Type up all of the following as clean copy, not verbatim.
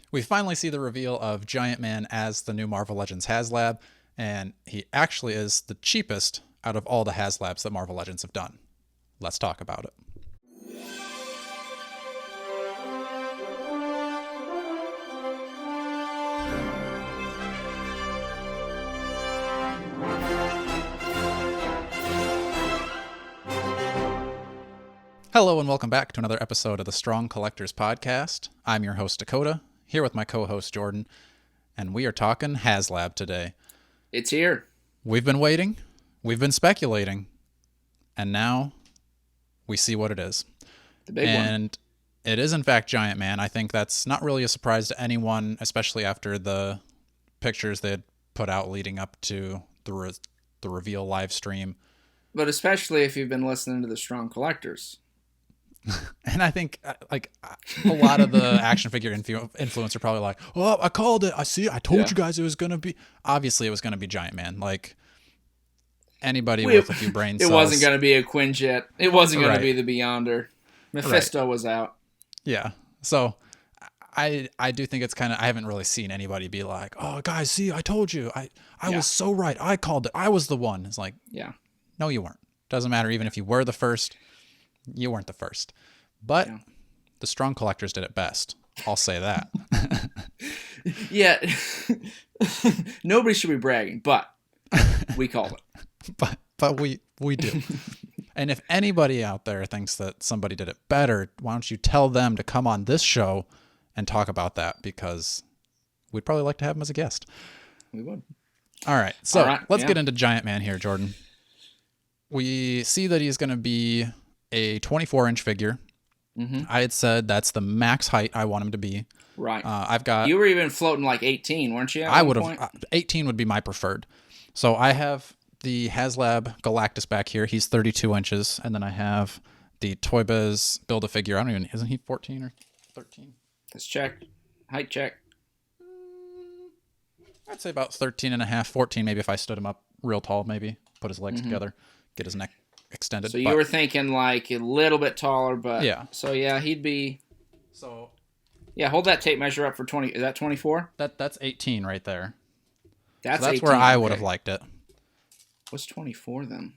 we finally see the reveal of Giant Man as the new Marvel Legends HasLab, and he actually is the cheapest out of all the HasLabs that Marvel Legends have done. Let's talk about it. Hello and welcome back to another episode of the Strong Collectors Podcast. I'm your host Dakota, here with my co-host Jordan, and we are talking HasLab today. It's here. We've been waiting, we've been speculating, and now we see what it is. The big one. And it is in fact Giant Man. I think that's not really a surprise to anyone, especially after the pictures they had put out leading up to the reveal live stream. But especially if you've been listening to the Strong Collectors. And I think like a lot of the action figure influencers are probably like, "Oh, I called it. I told you guys it was going to be." Obviously, it was going to be Giant Man. Like anybody with a few brain cells. It wasn't going to be a Quinjet. It wasn't going to be the Beyonder. Mephisto was out. Yeah. So I do think it's kind of, I haven't really seen anybody be like, "Oh, guys, see, I told you. I was so right. I called it. I was the one." It's like, no, you weren't. Doesn't matter. Even if you were the first, you weren't the first. But the Strong Collectors did it best. I'll say that. Yeah. Nobody should be bragging, but we call it. But we do. And if anybody out there thinks that somebody did it better, why don't you tell them to come on this show and talk about that, because we'd probably like to have him as a guest. We would. All right. So let's get into Giant Man here, Jordan. We see that he's going to be a 24-inch figure. Mm-hmm. I had said that's the max height I want him to be. Right. I've got. You were even floating like 18, weren't you? I would have. 18 would be my preferred. So I have the HasLab Galactus back here. He's 32 inches, and then I have the Toy Biz Build-A-Figure. I don't even. Isn't he 14 or 13? Let's check. Height check. I'd say about 13 and a half, 14 maybe if I stood him up real tall, maybe put his legs together, get his neck extended. So you were thinking like a little bit taller, but So he'd be. So. Yeah, hold that tape measure up for 20. Is that 24? That's 18 right there. That's 18, where I would have liked it. What's 24 then?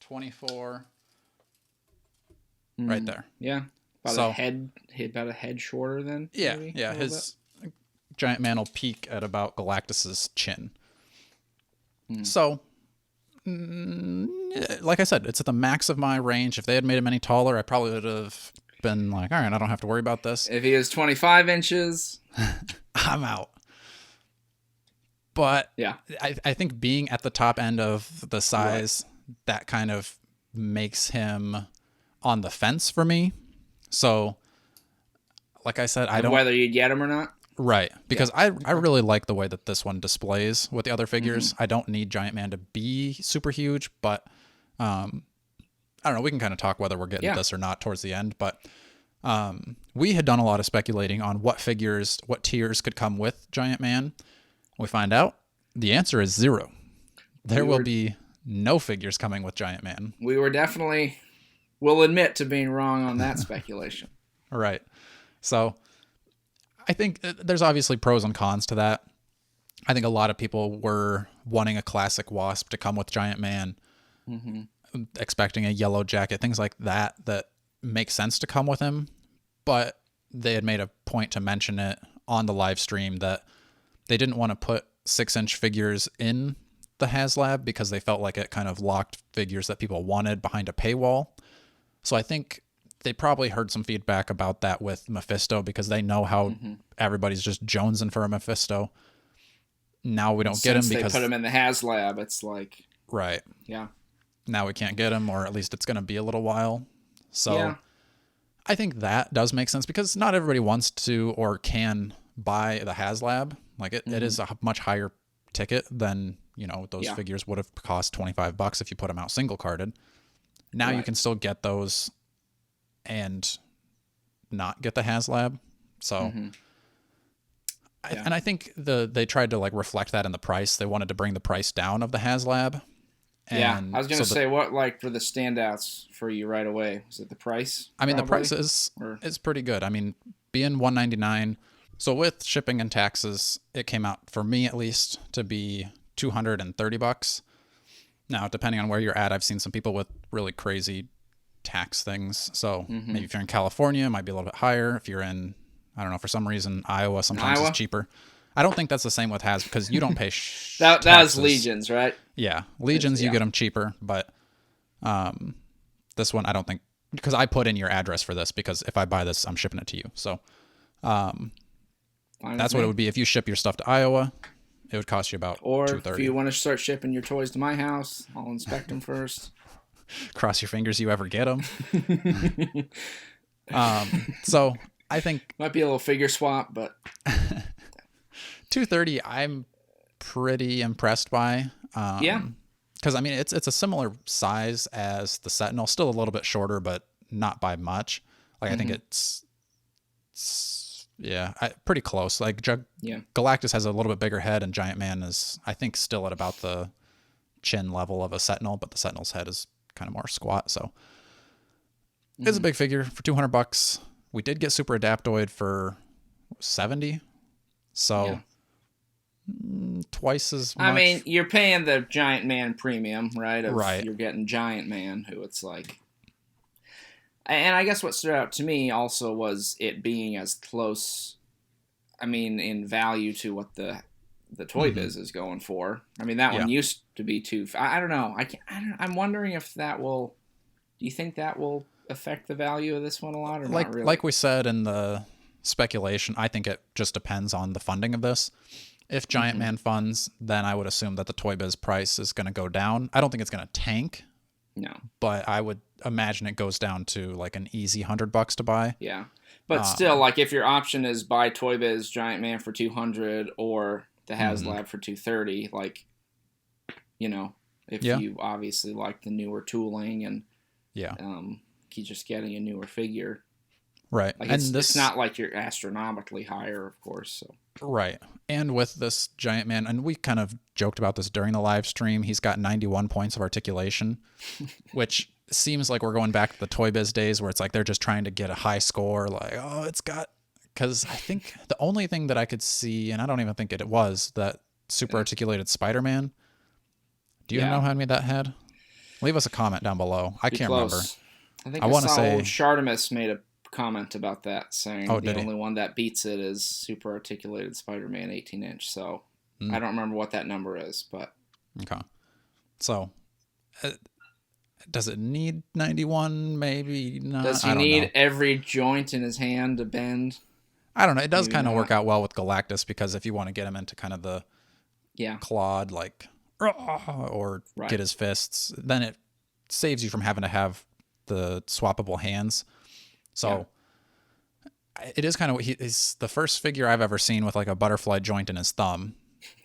24. Right there. Yeah. About a head shorter then. Yeah, maybe, yeah. His Giant Man will peak at about Galactus's chin. So. Like I said, it's at the max of my range. If they had made him any taller, I probably would have been like, all right, I don't have to worry about this. If he is 25 inches, I'm out. But I think being at the top end of the size, that kind of makes him on the fence for me. So, like I said, I don't... Whether you'd get him or not? Right, because I really like the way that this one displays with the other figures. I don't need Giant Man to be super huge, but I don't know. We can kind of talk whether we're getting this or not towards the end. But we had done a lot of speculating on what tiers could come with Giant Man. We find out the answer is 0. There will be no figures coming with Giant Man. We were definitely, we'll admit to being wrong on that speculation. Right. So I think there's obviously pros and cons to that. I think a lot of people were wanting a classic Wasp to come with Giant Man, expecting a yellow jacket, things like that make sense to come with him. But they had made a point to mention it on the live stream that they didn't want to put 6-inch figures in the HasLab because they felt like it kind of locked figures that people wanted behind a paywall. So I think they probably heard some feedback about that with Mephisto because they know how everybody's just jonesing for a Mephisto. Now we don't get him because they put him in the HasLab. It's like, right. Yeah. Now we can't get him, or at least it's going to be a little while. So I think that does make sense because not everybody wants to or can buy the HasLab. Like it is a much higher ticket than, those figures would have cost $25 if you put them out single carded. Now you can still get those and not get the HasLab. So, and I think they tried to reflect that in the price. They wanted to bring the price down of the HasLab. And I was going to say, what for the standouts for you right away? Was it the price? I mean, the price is pretty good. I mean, being $199, So with shipping and taxes, it came out, for me at least, to be $230. Now, depending on where you're at, I've seen some people with really crazy tax things. So maybe if you're in California, it might be a little bit higher. If you're in, I don't know, for some reason, Iowa sometimes is cheaper. I don't think that's the same with Has, because you don't pay that was Legions, right? Yeah. Legions, you get them cheaper. But this one, I don't think, because I put in your address for this, because if I buy this, I'm shipping it to you. So that's what it would be. If you ship your stuff to Iowa, it would cost you about $230. Or if you want to start shipping your toys to my house, I'll inspect them first. Cross your fingers you ever get them. So I think might be a little figure swap, but $230 I'm pretty impressed by. Yeah, because I mean it's a similar size as the Sentinel, still a little bit shorter, but not by much. Like I think it's pretty close. Like Galactus has a little bit bigger head, and Giant Man is, I think, still at about the chin level of a Sentinel, but the Sentinel's head is kind of more squat. So it's a big figure for $200. We did get Super Adaptoid for $70, so twice as much. I mean, you're paying the Giant Man premium, right? Right. You're getting Giant Man, who it's like. And I guess what stood out to me also was it being as close, I mean, in value to what the Toy Biz is going for. I mean, that one used to be I don't know. I'm wondering if that will. Do you think that will affect the value of this one a lot, or not really? Like we said in the speculation, I think it just depends on the funding of this. If Giant Man funds, then I would assume that the Toy Biz price is going to go down. I don't think it's going to tank. No. But I would imagine it goes down to like an easy $100 to buy. Yeah. But still, like if your option is buy Toy Biz Giant Man for $200 or the HasLab for $230, like, you know, if you obviously like the newer tooling and keep just getting a newer figure. Right. Like it's not like you're astronomically higher, of course. So. Right. And with this Giant Man, and we kind of joked about this during the live stream, he's got 91 points of articulation, which seems like we're going back to the Toy Biz days where it's like they're just trying to get a high score. Like, oh, it's got... Because I think the only thing that I could see, and I don't even think it was, that super articulated Spider-Man. Do you know how many that had? Leave us a comment down below. I can't remember. I think I want to say old Shartimus made a comment about that, saying the only one that beats it is super articulated Spider-Man 18-inch. So I don't remember what that number is, but okay. So does it need 91? Maybe not. Does he need every joint in his hand to bend? I don't know. It does kind of work out well with Galactus, because if you want to get him into kind of the clawed, like, or get his fists, then it saves you from having to have the swappable hands. So it is kind of, he's the first figure I've ever seen with like a butterfly joint in his thumb.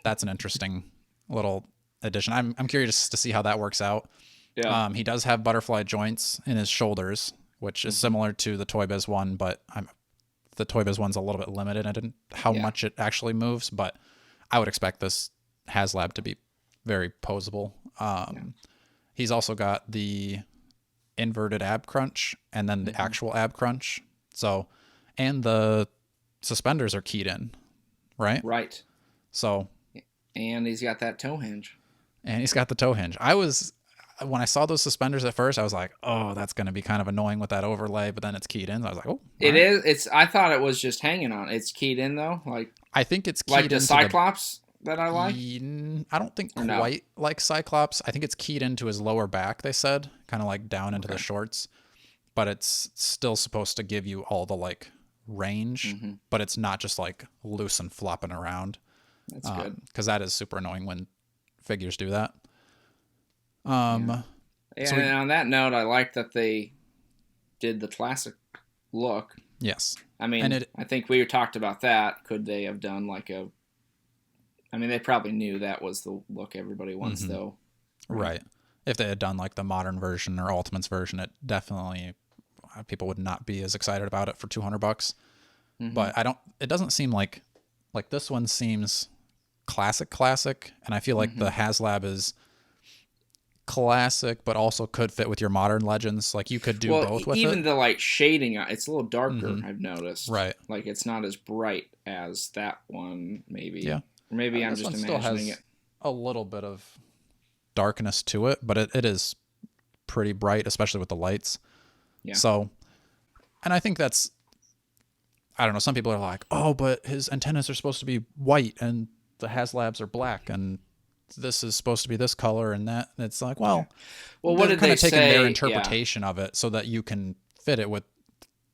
That's an interesting little addition. I'm curious to see how that works out. Yeah. He does have butterfly joints in his shoulders, which is similar to the Toy Biz one, but the Toy Biz one's a little bit limited in how much it actually moves, but I would expect this HasLab to be very posable. He's also got the inverted ab crunch and then the actual ab crunch. So, and the suspenders are keyed in, right? Right. So, and he's got that toe hinge. And he's got the toe hinge. When I saw those suspenders at first, I was like, oh, that's going to be kind of annoying with that overlay, but then it's keyed in. I was like, oh. It is. I thought it was just hanging on. It's keyed in though. Like, I think it's keyed like the Cyclops that I like. I don't think quite like Cyclops. I think it's keyed into his lower back, they said, kind of like down into the shorts, but it's still supposed to give you all the like range, but it's not just like loose and flopping around. That's good. Because that is super annoying when figures do that. And on that note, I like that they did the classic look. Yes. I mean, I think we talked about that. Could they have done like I mean, they probably knew that was the look everybody wants, though. Right. If they had done like the modern version or Ultimates version, it definitely, people would not be as excited about it for $200. But it doesn't seem like this one seems classic. And I feel like the HasLab is classic, but also could fit with your modern Legends. Like you could do both with it. Even the like shading, it's a little darker, I've noticed. Right. Like it's not as bright as that one, maybe. Yeah. Or maybe I'm This just one still imagining has it. a little bit of darkness to it, but it is pretty bright, especially with the lights. Yeah. So, and I think that's, I don't know, some people are like, oh, but his antennas are supposed to be white and the HasLabs are black and this is supposed to be this color and that. And it's like, well, Well, what they're did kind they of taking their say? Yeah. interpretation of it so that you can fit it with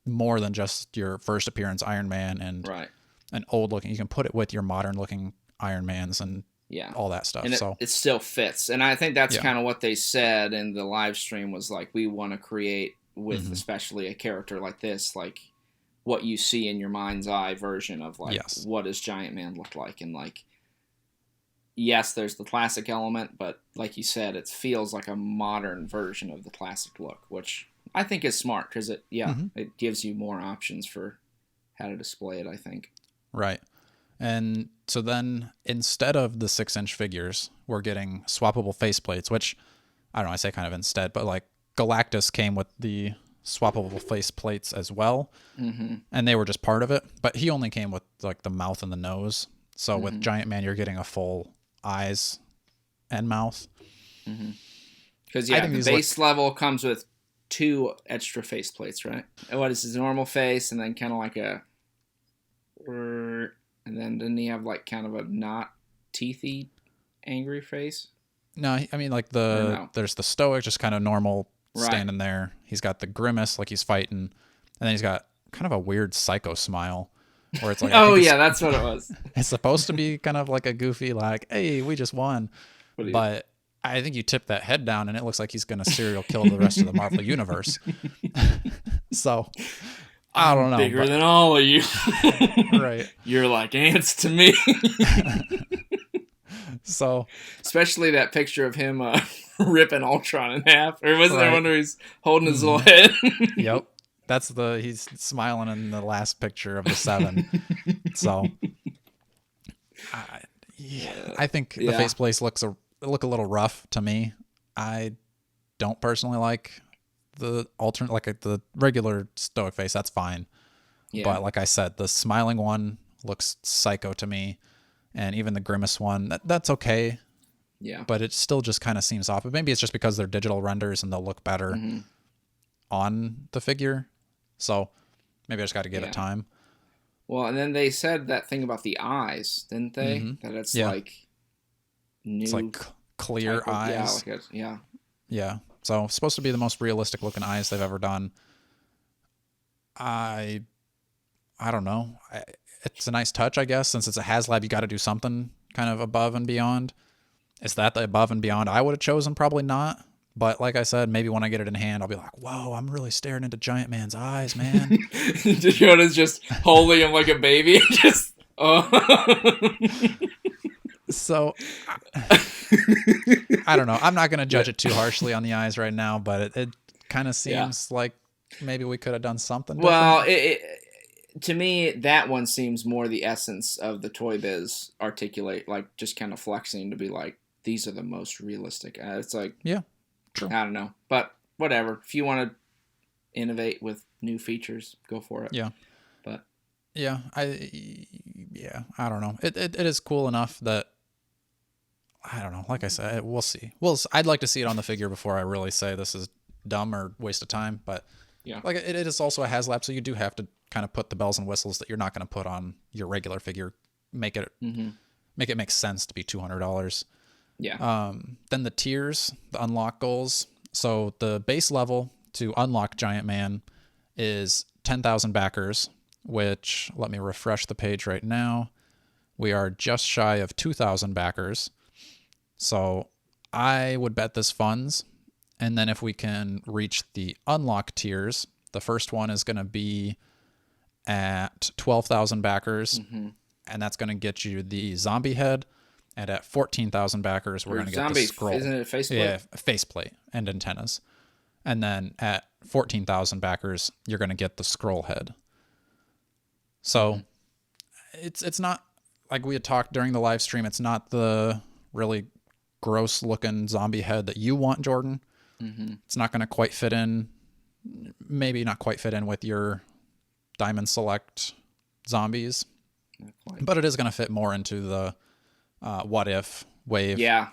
more than just your first appearance Iron Man and Right. an old looking. You can put it with your modern looking Iron Mans and Yeah. all that stuff. And So it still fits. And I think that's yeah. kind of what they said in the live stream was like, we want to create with Mhm. especially a character like this, like what you see in your mind's eye version of like, Yes. what does Giant Man look like? And like, yes, there's the classic element, but like you said, it feels like a modern version of the classic look, which I think is smart because it gives you more options for how to display it, I think. Right. And so then instead of the 6-inch figures, we're getting swappable faceplates, which I don't know, I say kind of instead, but like Galactus came with the swappable faceplates as well. Mm-hmm. And they were just part of it, but he only came with like the mouth and the nose. So Mm-hmm. with Giant Man, you're getting a full eyes and mouth. Because the base level comes with 2 extra faceplates, right? And what is his normal face, and then kind of like a, and then didn't he have like kind of a not teethy, angry face? No, I mean like there's the stoic, just kind of normal standing there. He's got the grimace, like he's fighting, and then he's got kind of a weird psycho smile, where it's like, oh yeah, that's what it was. It's supposed to be kind of like a goofy, like, hey, we just won, but I think you tip that head down and it looks like he's gonna serial kill the rest of the Marvel universe. So I don't know. Bigger than all of you. Right. You're like ants to me. So especially that picture of him ripping Ultron in half, or was there one where he's holding his little head? Yep, that's he's smiling in the last picture of the 7. So I think the faceplates look a little rough to me. I don't personally like the alternate, like the regular stoic face. That's fine, but like I said, the smiling one looks psycho to me. And even the grimace one, that's okay. Yeah. But it still just kind of seems off. But maybe it's just because they're digital renders and they'll look better on the figure. So maybe I just got to give it time. Well, and then they said that thing about the eyes, didn't they? That it's like new. It's like clear eyes. Yeah. So it's supposed to be the most realistic looking eyes they've ever done. I don't know. It's a nice touch, I guess. Since it's a HasLab, you got to do something kind of above and beyond. Is that the above and beyond I would have chosen? Probably not. But like I said, maybe when I get it in hand, I'll be like, whoa, I'm really staring into Giant Man's eyes, man. Yoda's just holding him like a baby. Just, So, I don't know. I'm not going to judge it too harshly on the eyes right now, but it kind of seems like maybe we could have done something different. Well, to me, that one seems more the essence of the Toy Biz articulate, like just kind of flexing to be like, these are the most realistic. It's like, true. I don't know, but whatever. If you want to innovate with new features, go for it. Yeah. But I don't know. It is cool enough that I don't know. Like I said, we'll see. I'd like to see it on the figure before I really say this is dumb or waste of time. But like it is also a HasLab, so you do have to kind of put the bells and whistles that you're not going to put on your regular figure. Make it make sense to be $200. Yeah. Then the tiers, the unlock goals. So the base level to unlock Giant Man is 10,000 backers, which, let me refresh the page right now. We are just shy of 2,000 backers. So I would bet this funds. And then if we can reach the unlock tiers, the first one is going to be at 12,000 backers. And that's going to get you the zombie head. And at 14,000 backers, we're going to get the scroll. Isn't it a faceplate? Yeah, faceplate and antennas. And then at 14,000 backers, you're going to get the scroll head. So it's not, like we had talked during the live stream, it's not the really gross looking zombie head that you want, Jordan. It's not going to quite fit in, maybe not quite fit in with your Diamond Select zombies. Not quite. But it is going to fit more into the what if wave. Yeah.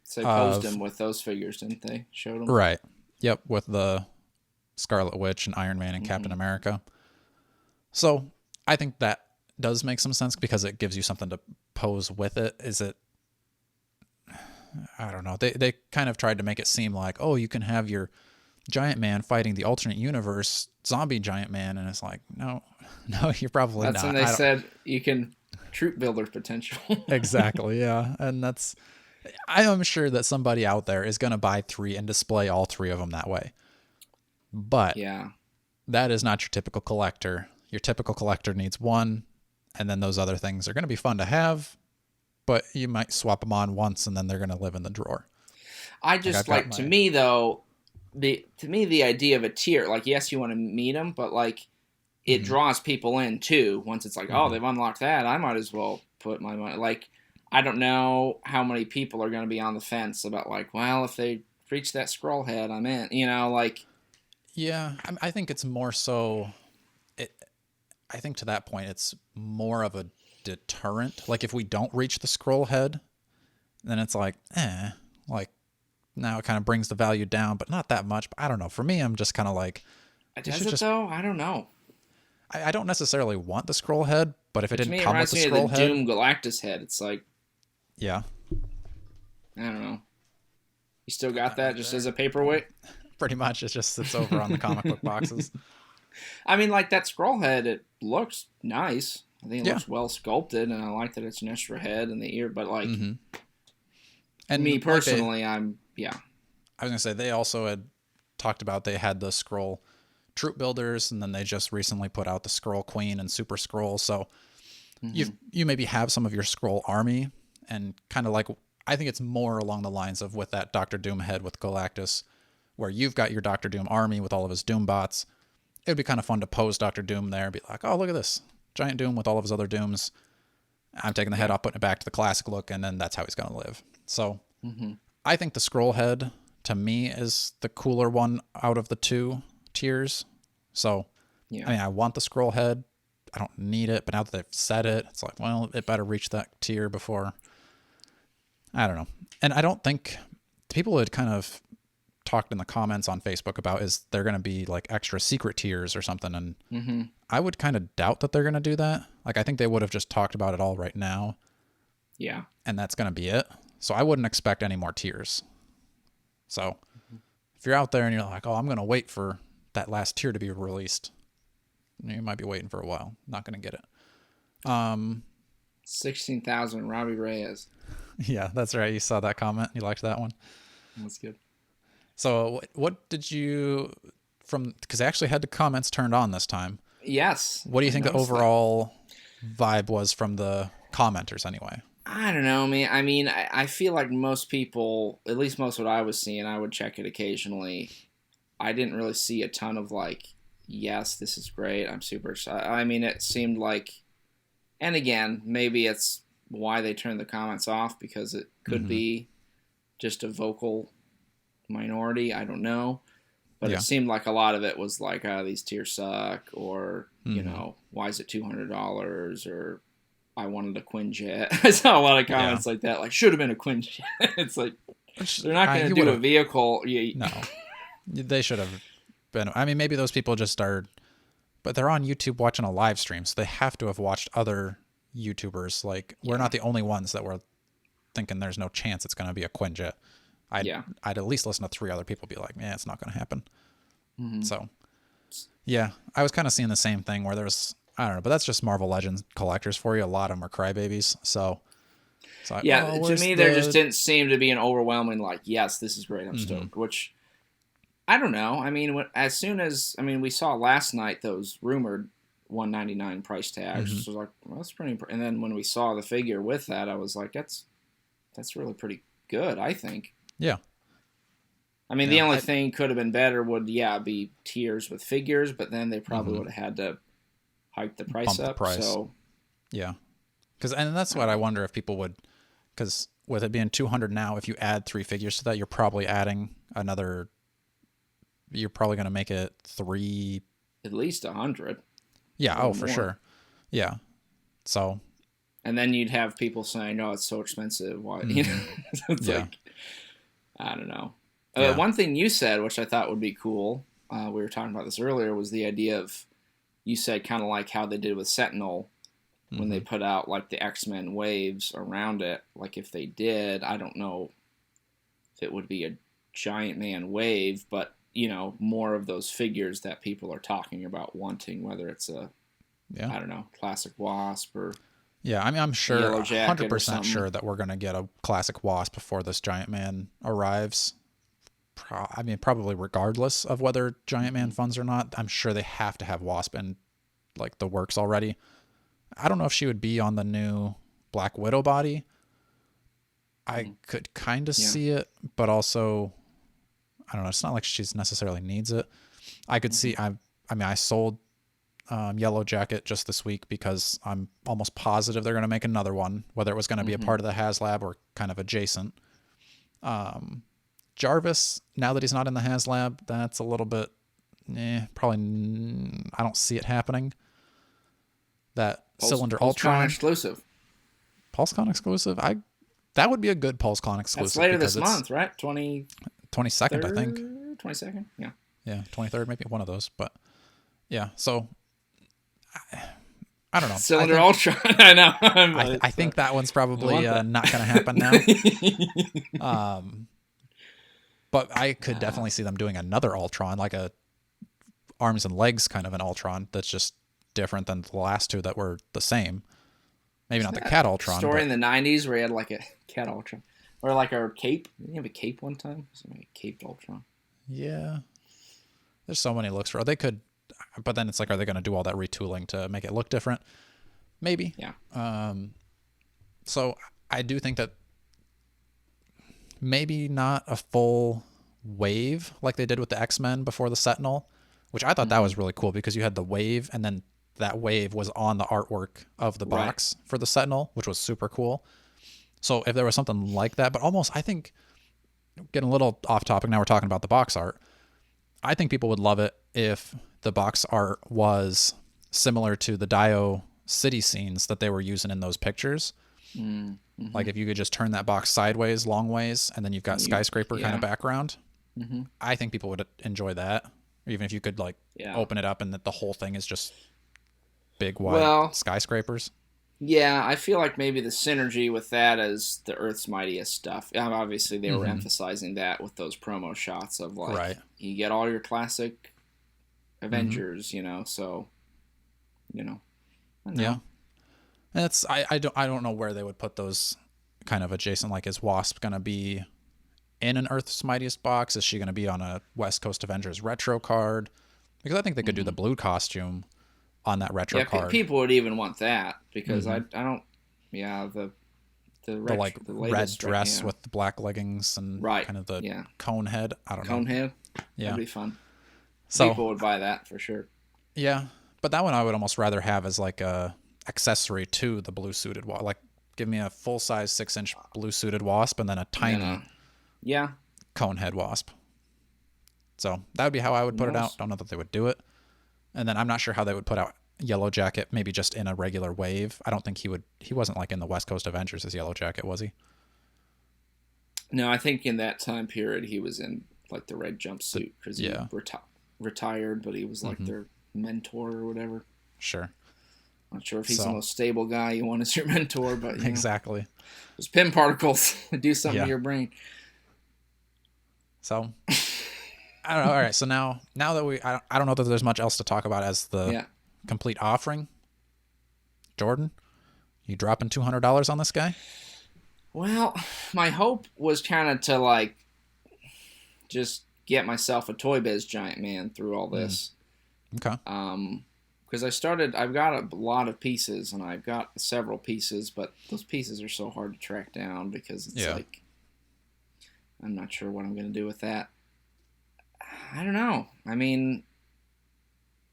So they posed him with those figures, didn't they? Showed him. Right. Yep. With the Scarlet Witch and Iron Man and Captain America. So I think that does make some sense because it gives you something to pose with it. Is it? I don't know. They kind of tried to make it seem like, oh, you can have your Giant Man fighting the alternate universe zombie Giant Man, and it's like, no, you're probably That's not. when they said you can troop builder potential. Exactly, yeah. And I am sure that somebody out there is going to buy 3 and display all 3 of them that way. But yeah, that is not your typical collector. Your typical collector needs 1, and then those other things are going to be fun to have, but you might swap them on once, and then they're going to live in the drawer. I just like to me though, the idea of a tier, like, yes, you want to meet them, but like it draws people in too. Once it's like, oh, they've unlocked that, I might as well put my money. Like, I don't know how many people are going to be on the fence about like, well, if they reach that scroll head, I'm in. Like. Yeah, I think it's more so. I think to that point, it's more of a deterrent. Like if we don't reach the scroll head, then it's like, like now it kind of brings the value down, but not that much. But I don't know. For me, I'm just kind of like, does it though? I don't know. I don't necessarily want the scroll head, but if it didn't come with the scroll scroll head, Doom Galactus head, it's like, yeah, I don't know. You still got that just as a paperweight? Pretty much, it just sits over on the comic book boxes. I mean, like that scroll head, it looks nice. I think it looks well sculpted, and I like that it's an extra head and the ear. But like, and me personally, I was gonna say they also had talked about they had the scroll troop builders, and then they just recently put out the scroll queen and super scroll. So you maybe have some of your scroll army, and kind of like I think it's more along the lines of with that Doctor Doom head with Galactus, where you've got your Doctor Doom army with all of his Doom bots. It would be kind of fun to pose Doctor Doom there and be like, oh, look at this. Giant Doom with all of his other Dooms. I'm taking the head off, putting it back to the classic look, and then that's how he's going to live. So I think the scroll head, to me, is the cooler one out of the 2 tiers. So, I mean, I want the scroll head. I don't need it, but now that they've said it, it's like, well, it better reach that tier before. I don't know. And I don't think people had kind of talked in the comments on Facebook about is there going to be like extra secret tiers or something, and I would kind of doubt that they're going to do that. Like I think they would have just talked about it all right now, and that's going to be it. So I wouldn't expect any more tiers. So if you're out there and you're like, oh, I'm going to wait for that last tier to be released, you might be waiting for a while. Not going to get it. 16,000 Robbie Reyes. Yeah, that's right. You saw that comment. You liked that one. That's good. So what did you because I actually had the comments turned on this time. Yes. What do you think the overall vibe was from the commenters anyway? I don't know, man. I mean, I feel like most people, at least most of what I was seeing, I would check it occasionally. I didn't really see a ton of like, yes, this is great. I'm super excited. I mean, it seemed like, and again, maybe it's why they turned the comments off because it could be just a vocal minority. I don't know. But it seemed like a lot of it was like, oh, these tiers suck, or, you know, why is it $200, or I wanted a Quinjet. I saw a lot of comments like that, like, should have been a Quinjet. It's like, they're not going to do a vehicle. No. They should have been. I mean, maybe those people just are, but they're on YouTube watching a live stream, so they have to have watched other YouTubers. Like, we're not the only ones that were thinking there's no chance it's going to be a Quinjet. I'd at least listen to 3 other people be like, yeah, it's not going to happen. So, yeah, I was kind of seeing the same thing where there's, I don't know, but that's just Marvel Legends collectors for you. A lot of them are crybabies. So yeah, to me, there just didn't seem to be an overwhelming, like, yes, this is great, I'm stoked, which, I don't know. I mean, as soon as, we saw last night those rumored $199 price tags, which was like, well, that's pretty, and then when we saw the figure with that, I was like, that's really pretty good, I think. Yeah. I mean, the only thing could have been better would, be tiers with figures, but then they probably would have had to hike the price up. So, yeah. And that's what I wonder if people would, because with it being 200 now, if you add 3 figures to that, you're probably adding another, you're probably going to make it 3. At least 100. Yeah. Oh, for sure. Yeah. So, and then you'd have people saying, "Oh, it's so expensive." Why? You know, it's yeah. like, I don't know. Yeah. One thing you said, which I thought would be cool, we were talking about this earlier, was the idea of, you said kind of like how they did with Sentinel when they put out like the X-Men waves around it. Like if they did, I don't know if it would be a Giant Man wave, but you know, more of those figures that people are talking about wanting, whether it's a, I don't know, classic Wasp or yeah. I mean, I'm sure, Yellow Jacket or 100% something. sure that we're gonna get a classic Wasp before this Giant Man arrives. I mean, probably regardless of whether Giant Man funds or not, I'm sure they have to have Wasp in like the works already. I don't know if she would be on the new Black Widow body. I could kind of see it, but also, I don't know. It's not like she's necessarily needs it. I could see. I mean, I sold Yellow Jacket just this week because I'm almost positive they're going to make another one, whether it was going to be a part of the HasLab or kind of adjacent. Jarvis, now that he's not in the HasLab, that's a little bit, probably. I don't see it happening. That Cylinder Ultron exclusive. PulseCon exclusive. That would be a good PulseCon exclusive. That's later this month, right? 22nd, I think. 22nd, yeah. Yeah, 23rd, maybe one of those. But yeah, so I don't know. Cylinder Ultron. I know. I think that one's probably not going to happen now. But I could definitely see them doing another Ultron, like a arms and legs kind of an Ultron that's just different than the last two that were the same. Maybe not the Cat Ultron. Story in the 90s where he had like a Cat Ultron. Or like a cape. Didn't he have a cape one time? Something like a caped Ultron. Yeah. There's so many looks for it. They could, but then it's like, are they going to do all that retooling to make it look different? Maybe. Yeah. So I do think that maybe not a full wave like they did with the X-Men before the Sentinel, which I thought that was really cool because you had the wave and then that wave was on the artwork of the box for the Sentinel, which was super cool. So if there was something like that, but almost, I think, getting a little off topic, now we're talking about the box art. I think people would love it if the box art was similar to the Dio city scenes that they were using in those pictures. Like if you could just turn that box sideways, long ways, and then you've got skyscraper kind of background. I think people would enjoy that. Or even if you could like open it up and that the whole thing is just big wide skyscrapers. Yeah, I feel like maybe the synergy with that is the Earth's Mightiest stuff. Obviously, they were emphasizing that with those promo shots of like, you get all your classic Avengers, you know. So, you know, I don't know. Yeah, and I don't know where they would put those kind of adjacent. Like, is Wasp gonna be in an Earth's Mightiest box? Is she gonna be on a West Coast Avengers retro card? Because I think they could do the blue costume on that retro card. People would even want that because I don't. Yeah, the like red dress with the black leggings and kind of the cone head. I don't know. Cone head. Yeah, that'd be fun. So people would buy that for sure. Yeah, but that one I would almost rather have as like a accessory to the blue suited Wasp. Like, give me a full size 6-inch blue suited Wasp and then a tiny cone head Wasp. So that would be how I would put it out. Don't know that they would do it. And then I'm not sure how they would put out Yellow Jacket, maybe just in a regular wave. I don't think he wasn't like in the West Coast Avengers as Yellow Jacket, was he? No, I think in that time period he was in like the red jumpsuit because he retired, but he was like their mentor or whatever. Sure. Not sure if he's the most stable guy you want as your mentor, but exactly. Those pin particles do something to your brain. So I don't know. All right. So now that I don't know that there's much else to talk about as the complete offering. Jordan, you dropping $200 on this guy? Well, my hope was kind of to like just get myself a Toy Biz Giant Man through all this. Okay. Because I've got a lot of pieces and I've got several pieces, but those pieces are so hard to track down because it's like, I'm not sure what I'm going to do with that. I don't know. I mean,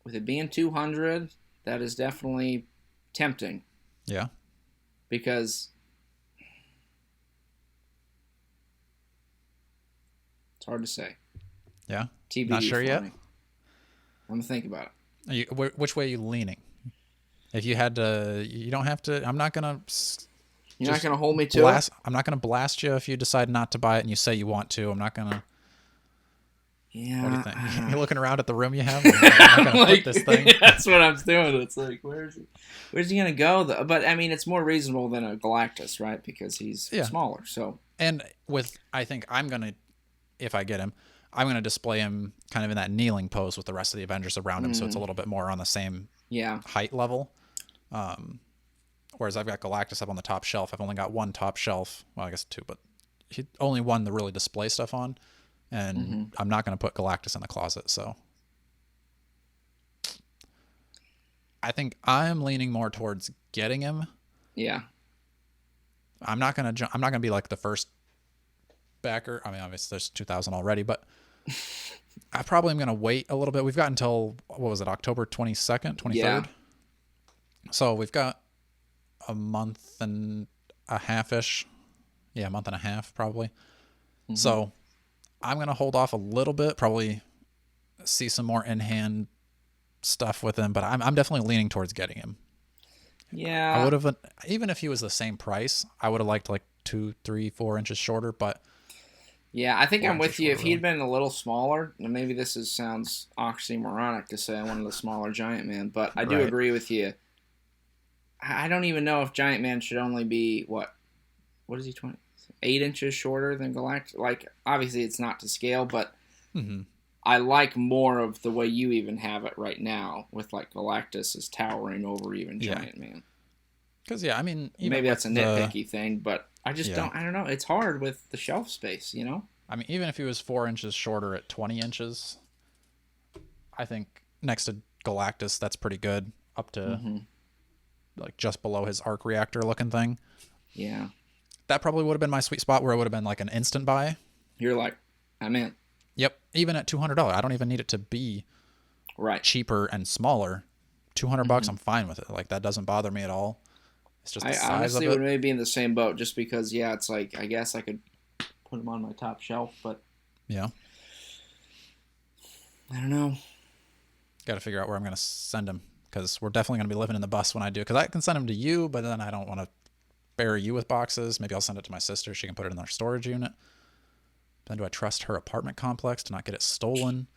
with it being 200, that is definitely tempting. Yeah. Because it's hard to say. Yeah. TBD. Not sure yet. I'm going to think about it. Which way are you leaning? If you had to, you don't have to. I'm not gonna You're not gonna hold me to blast. it. I'm not gonna blast you if you decide not to buy it and you say you want to. I'm not gonna. Yeah. What do you think? You're looking around at the room you have. I'm not gonna like, put this thing. That's what I'm doing. It's like, where's he gonna go? But I mean, it's more reasonable than a Galactus, right? Because he's smaller. So. And I think I'm gonna, if I get him, I'm gonna display him kind of in that kneeling pose with the rest of the Avengers around him, so it's a little bit more on the same height level. Whereas I've got Galactus up on the top shelf. I've only got one top shelf. Well, I guess two, but he only one to really display stuff on. And I'm not going to put Galactus in the closet. So I think I'm leaning more towards getting him. Yeah. I'm not going to be like the first backer. I mean, obviously there's 2,000 already, but I probably am going to wait a little bit. We've got until, what was it, October 22nd, 23rd? Yeah. So we've got a month and a half-ish. Yeah, a month and a half probably. So I'm going to hold off a little bit, probably see some more in-hand stuff with him, but I'm definitely leaning towards getting him. Yeah. I would have, even if he was the same price, I would have liked like 2, 3, 4 inches shorter, but. Yeah, I think I'm with you. If he'd been a little smaller, and maybe this sounds oxymoronic to say I wanted a smaller Giant Man, but I do agree with you. I don't even know if Giant Man should only be, what is he, 8 inches shorter than Galactus? Like, obviously it's not to scale, but I like more of the way you even have it right now, with like Galactus is towering over even Giant Man. Because, I mean... Maybe that's a nitpicky thing, but I just I don't know. It's hard with the shelf space, you know? I mean, even if he was 4 inches shorter at 20 inches, I think next to Galactus, that's pretty good. Up to, like, just below his arc reactor looking thing. Yeah. That probably would have been my sweet spot where it would have been like an instant buy. You're like, I'm in. Yep. Even at $200. I don't even need it to be cheaper and smaller. $200, I'm fine with it. Like, that doesn't bother me at all. It's just the size of it. I honestly would maybe be in the same boat just because, it's like, I guess I could put them on my top shelf, but... Yeah. I don't know. Got to figure out where I'm going to send him, because we're definitely going to be living in the bus when I do. Because I can send him to you, but then I don't want to bury you with boxes. Maybe I'll send it to my sister. She can put it in our storage unit. Then do I trust her apartment complex to not get it stolen?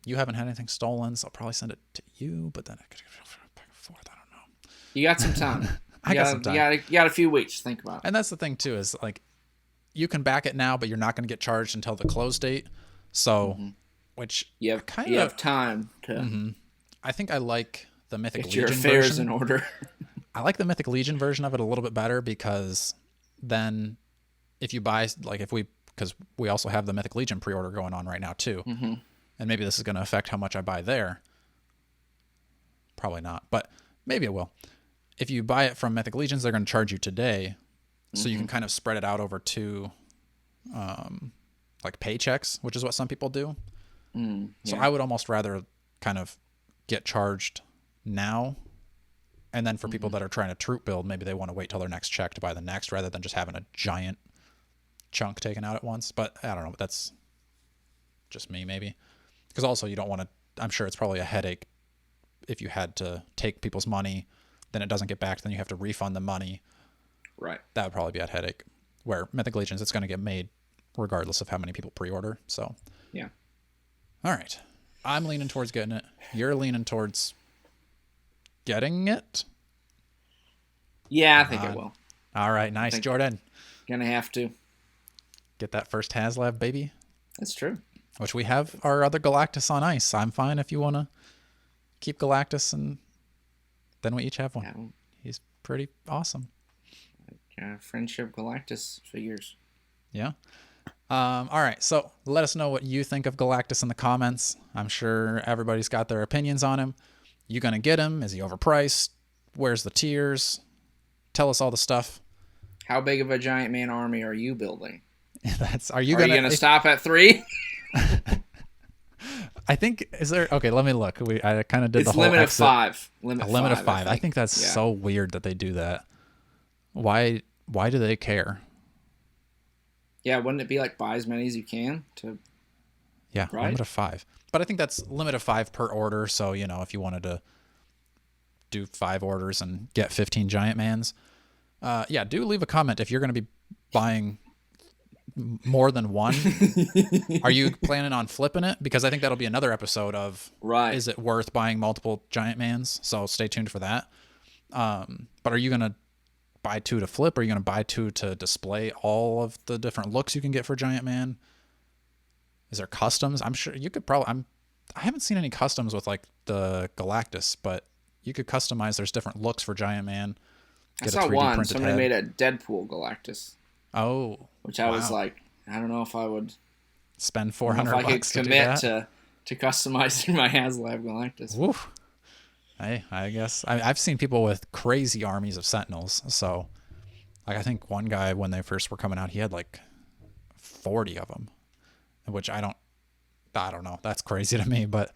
You haven't had anything stolen, so I'll probably send it to you, but then I could go back and forth. I don't know. You got some time. I got some time. You got a few weeks to think about it. And that's the thing, too, is like, you can back it now, but you're not going to get charged until the close date. So, which you have time to... I think I like the Mythic Legion version. Get your affairs in order. I like the Mythic Legion version of it a little bit better, because then if you buy, like, because we also have the Mythic Legion pre-order going on right now too. And maybe this is going to affect how much I buy there. Probably not, but maybe it will. If you buy it from Mythic Legions, they're going to charge you today. So you can kind of spread it out over 2, like, paychecks, which is what some people do. So I would almost rather kind of get charged now. And then for people that are trying to troop build, maybe they want to wait till their next check to buy the next, rather than just having a giant chunk taken out at once. But I don't know. That's just me, maybe. Because also you don't want to... I'm sure it's probably a headache if you had to take people's money, then it doesn't get back, then you have to refund the money. Right. That would probably be a headache. Where Mythic Legions, it's going to get made regardless of how many people pre-order. So... Yeah. All right. I'm leaning towards getting it. You're leaning towards... getting it? Yeah, I think I will. All right, nice, Jordan. Gonna have to get that first HasLab, baby. That's true. Which we have our other Galactus on ice. I'm fine if you want to keep Galactus, and then we each have one. Yeah. He's pretty awesome. Friendship Galactus figures. Yeah. All right, so let us know what you think of Galactus in the comments. I'm sure everybody's got their opinions on him. You gonna get him? Is he overpriced? Where's the tiers? Tell us all the stuff. How big of a Giant Man army are you building? Are you gonna stop at 3? I think okay, let me look. I kind of did the whole limit of 5. Limit of 5. I think that's so weird that they do that. Why do they care? Yeah, wouldn't it be like buy as many as you can to... Yeah, right? Limit of 5. But I think that's limit of 5 per order. So, if you wanted to do 5 orders and get 15 Giant Mans. Yeah, do leave a comment if you're going to be buying more than one. Are you planning on flipping it? Because I think that'll be another episode of is it worth buying multiple Giant Mans? So stay tuned for that. But are you going to buy 2 to flip? Or are you going to buy 2 to display all of the different looks you can get for Giant Man? Is there customs? I'm sure you could probably... I haven't seen any customs with like the Galactus, but you could customize. There's different looks for Giant Man. I saw one. Somebody made a Deadpool Galactus. Oh, which I was like, I don't know if I would spend $400 if I could commit to customizing my HasLab Galactus. Woof. Hey, I guess I've seen people with crazy armies of Sentinels. So, like, I think one guy when they first were coming out, he had like 40 of them, which I don't know. That's crazy to me. But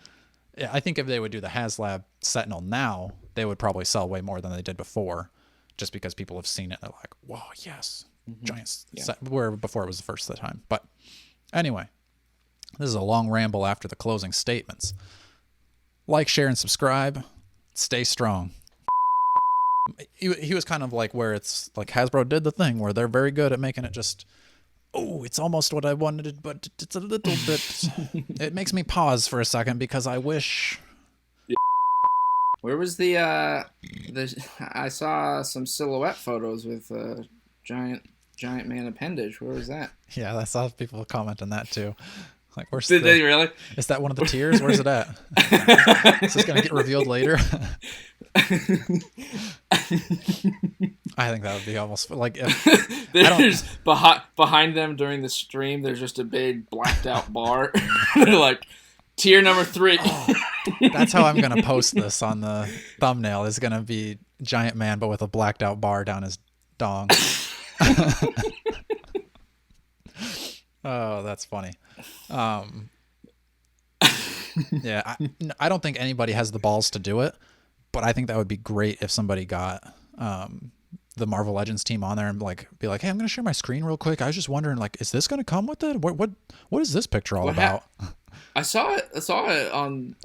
yeah, I think if they would do the HasLab Sentinel now, they would probably sell way more than they did before, just because people have seen it. They're like, whoa, yes. Giants, where before it was the first of the time. But anyway, this is a long ramble after the closing statements. Like, share, and subscribe. Stay strong. He was kind of like where it's like Hasbro did the thing where they're very good at making it just, it's almost what I wanted, but it's a little bit. It makes me pause for a second because I wish. Where was the I saw some silhouette photos with Giant Man appendage. Where was that? Yeah, I saw people comment on that too. Like, where's Did they really? Is that one of the tiers? Where's it at? Is this gonna get revealed later? I think that would be almost like if there's behind them during the stream. There's just a big blacked out bar. They're like tier number 3. That's how I'm gonna post this on the thumbnail. Is gonna be Giant Man, but with a blacked out bar down his dong. Oh, that's funny. Yeah, I don't think anybody has the balls to do it, but I think that would be great if somebody got the Marvel Legends team on there and like be like, hey, I'm gonna share my screen real quick. I was just wondering, like, is this gonna come with it? What is this picture all about? I saw it on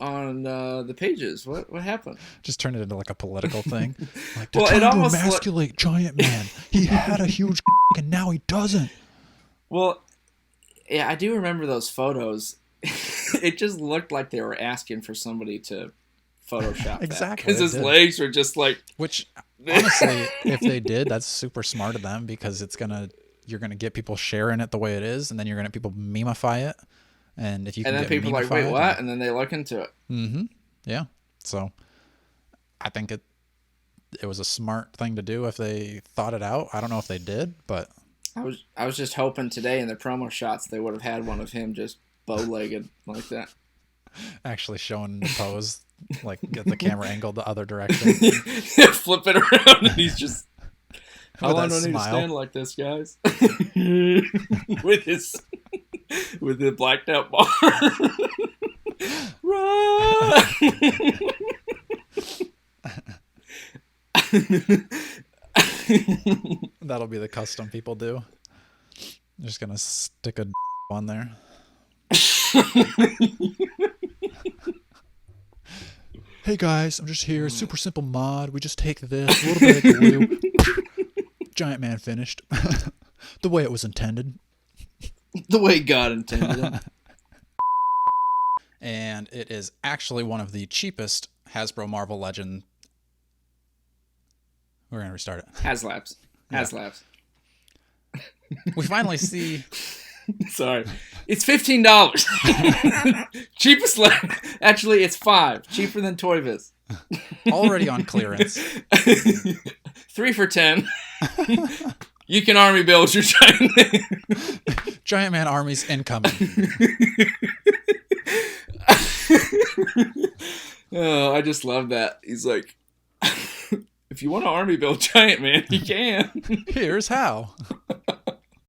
the pages. What happened? Just turn it into like a political thing. Like, well, it almost to emasculate Giant Man. He had a huge and now he doesn't. Well, yeah, I do remember those photos. It just looked like they were asking for somebody to Photoshop exactly because his legs were just like. Which honestly, if they did, that's super smart of them because you're gonna get people sharing it the way it is, and then you're gonna people memify it. And if you can, and then people are like, wait, what? And then they look into it. Mm-hmm. Yeah. So I think it was a smart thing to do if they thought it out. I don't know if they did, but I was just hoping today in the promo shots they would have had one of him just bow-legged like that. Actually showing the pose, like get the camera angled the other direction. Flip it around and he's just how long do I need to stand like this, guys? with the blacked out bar. Run! That'll be the custom people do. I'm just gonna stick a on there. Hey guys, I'm just here. Super simple mod. We just take this, a little bit of glue. Giant Man finished. The way it was intended. The way God intended it. And it is actually one of the cheapest Hasbro Marvel Legend. We're going to restart it. HasLabs. HasLabs. We finally see... Sorry. It's $15. Cheapest actually, it's $5. Cheaper than Toy Biz. Already on clearance. 3 for $10. You can army build your Giant Man. Giant Man armies incoming. Oh, I just love that. He's like, if you want to army build Giant Man, you can. Here's how.